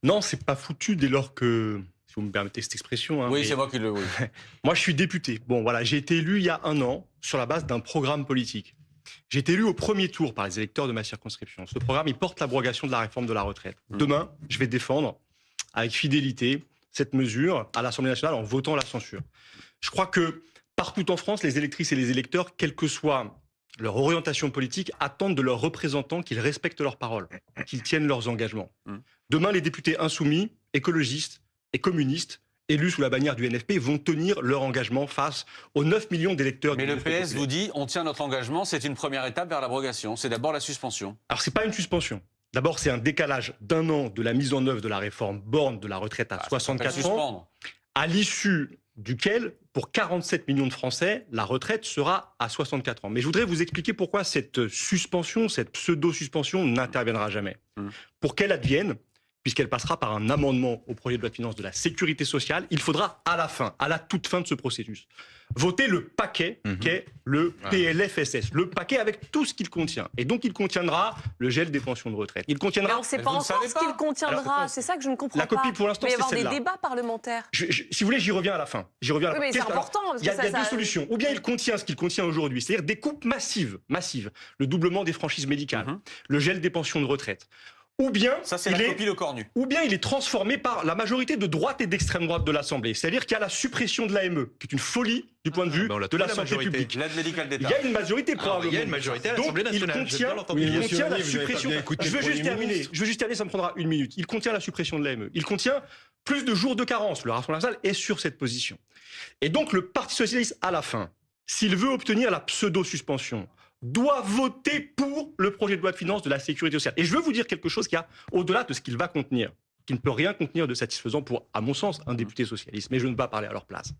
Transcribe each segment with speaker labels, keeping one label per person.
Speaker 1: Non, c'est pas foutu dès lors que, si vous me permettez cette expression. Hein,
Speaker 2: Oui,
Speaker 1: mais
Speaker 2: c'est moi qui le... Oui.
Speaker 1: moi, je suis député. Bon, voilà, j'ai été élu il y a 1 an sur la base d'un programme politique. J'ai été élu au premier tour par les électeurs de ma circonscription. Ce programme, il porte l'abrogation de la réforme de la retraite. Demain, je vais défendre avec fidélité cette mesure à l'Assemblée nationale en votant la censure. Je crois que partout en France, les électrices et les électeurs, quelle que soit leur orientation politique, attendent de leurs représentants qu'ils respectent leurs paroles, qu'ils tiennent leurs engagements. Demain, les députés insoumis, écologistes et communistes, élus sous la bannière du NFP, vont tenir leur engagement face aux 9 millions d'électeurs.
Speaker 2: Mais le PS vous dit, on tient notre engagement, c'est une première étape vers l'abrogation. C'est d'abord la suspension.
Speaker 1: Alors, c'est pas une suspension. D'abord, c'est un décalage d'1 an de la mise en œuvre de la réforme Borne de la retraite à 64 ans, à l'issue duquel, pour 47 millions de Français, la retraite sera à 64 ans. Mais je voudrais vous expliquer pourquoi cette suspension, cette pseudo-suspension n'interviendra jamais. Pour qu'elle advienne, puisqu'elle passera par un amendement au projet de loi de finances de la sécurité sociale, il faudra à la fin, à la toute fin de ce processus, voter le paquet qu'est le PLFSS, le paquet avec tout ce qu'il contient. Et donc il contiendra le gel des pensions de retraite. Il contiendra...
Speaker 3: Mais on ne sait pas encore ce qu'il contiendra, c'est ça que je ne comprends pas.
Speaker 1: La copie pour l'instant, c'est celle-là.
Speaker 3: Il va y avoir des débats parlementaires.
Speaker 1: Si vous voulez, j'y reviens à la fin. J'y reviens à la
Speaker 3: oui, mais c'est important.
Speaker 1: Il y a deux solutions. Ou bien il contient ce qu'il contient aujourd'hui, c'est-à-dire des coupes massives, le doublement des franchises médicales, le gel des pensions de retraite. Ou bien,
Speaker 2: ça, c'est la copie Le Cornu.
Speaker 1: Ou bien il est transformé par la majorité de droite et d'extrême droite de l'Assemblée. C'est-à-dire qu'il y a la suppression de l'AME, qui est une folie du point de vue de la santé publique.
Speaker 2: L'aide médicale d'État.
Speaker 1: Il y a une majorité probablement.
Speaker 4: Il y a une majorité à l'Assemblée nationale.
Speaker 1: Il contient la suppression. Je veux juste terminer, ça me prendra 1 minute. Il contient la suppression de l'AME. Il contient plus de jours de carence. Le Rassemblement national est sur cette position. Et donc le Parti socialiste, à la fin, s'il veut obtenir la pseudo-suspension, doit voter pour le projet de loi de finances de la sécurité sociale. Et je veux vous dire quelque chose qui a, au-delà de ce qu'il va contenir, qui ne peut rien contenir de satisfaisant pour, à mon sens, un député socialiste. Mais je ne vais pas parler à leur place.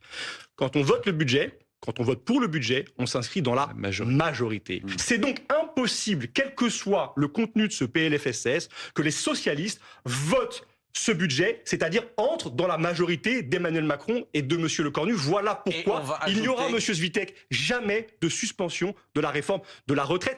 Speaker 1: Quand on vote le budget, quand on vote pour le budget, on s'inscrit dans la majorité. C'est donc impossible, quel que soit le contenu de ce PLFSS, que les socialistes votent ce budget, c'est-à-dire entre dans la majorité d'Emmanuel Macron et de M. Le Cornu. Voilà pourquoi il n'y aura, M. Svitek, jamais de suspension de la réforme de la retraite.